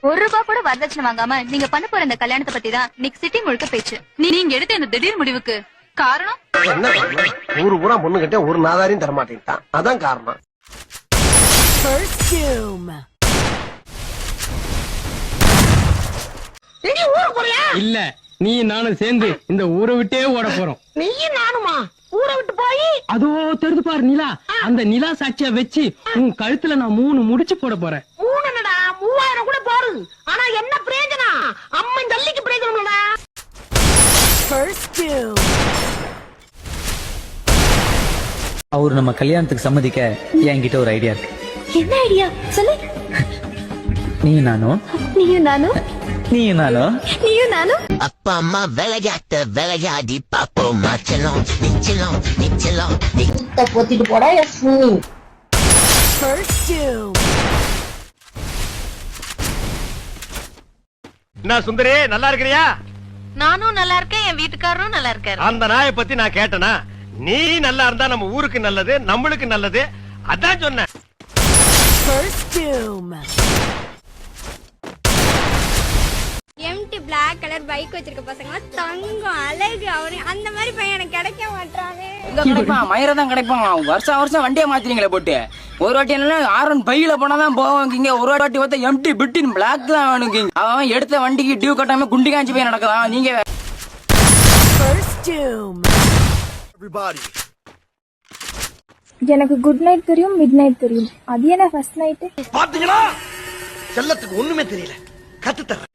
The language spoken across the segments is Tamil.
₹1 கூட வரதட்சணை வாங்காம நீங்க பண்ண போற இந்த கல்யாணத்தை பத்தி தான் இன்னைக்கு சிட்டி முழுக்க பேச்சு. நீங்க எடுத்த இந்த திடீர் முடிவுக்கு காரணம் என்ன காரணம்? ஊரு பூரா பொண்ணு கிட்ட ஒரு நாதாரியும் தரமாட்டேன்ட்டான். அதான் காரணம். இல்ல நீ நானும் சேர்ந்து இந்த ஊரை விட்டே ஓட போறோம். நீயும் நானுமா ஊரை விட்டு போய் அதோ தெரிந்து பாரு நிலா. அந்த நிலா சாட்சியா வச்சு உன் கழுத்துல நான் 3 முடிச்சு போட போறேன். 3 என்னடா 3000 கூட போடு. ஆனா என்ன பிரயோஜனம்? அம்மன் ஜல்லிக்கு பிரயோஜனம் இல்லடா. அவரு நம்ம கல்யாணத்துக்கு சம்மதிக்க என்கிட்ட ஒரு ஐடியா இருக்கு. என்ன ஐடியா சொல்லு. நீயும் நானும் நீயும் நானும் நீயும் நானும் நீயும் நானும் அப்பா அம்மா விளையாடி பாப்போம் மாச்சலாம் நிச்சலாம் நிச்சலாம் பொத்திட்டு போடா. என்ன சுந்தரி, நல்லா இருக்கிறியா? நானும் நல்லா இருக்கேன், என் வீட்டுக்காரரும் நல்லா இருக்காரு. அந்த நாயை பத்தி நான் கேட்டனா? நீ நல்லா இருந்தா நம்ம ஊருக்கு நல்லது, நம்மளுக்கு நல்லது. அதான் சொன்னேன். எம்டி பிளாக் கலர் பைக் வச்சிருக்க பசங்க தங்கம் அழகு அவரு அந்த மாதிரி பையன் எனக்கு கிடைக்க மாட்டானே. கிடைப்பான் மயிரதான் கிடைப்பான். வருஷம் வண்டியை மாத்திரீங்களே போட்டு. ஒரு வாட்டி என்ன ஆரன் பையில போனாதான் போவாங்க. ஒரு வாட்டி பார்த்தா எம்டி பிட்டின் பிளாக் தான் வேணுங்க. அவன் எடுத்த வண்டிக்கு டியூ கட்டாம குண்டி காஞ்சி போய் நடக்கலாம். நீங்க எனக்கு குட் நைட் தெரியும், மிட் நைட் தெரியும். அது என்ன ஃபர்ஸ்ட் நைட்? பாத்தீங்களா, செல்லத்துக்கு ஒண்ணுமே தெரியல. கத்து தர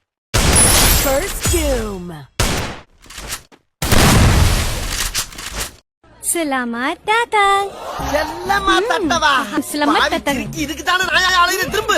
Selamat datang. Selamat datang. Selamat datang. இதுக்கு தானே நான் அலையிற திரும்ப.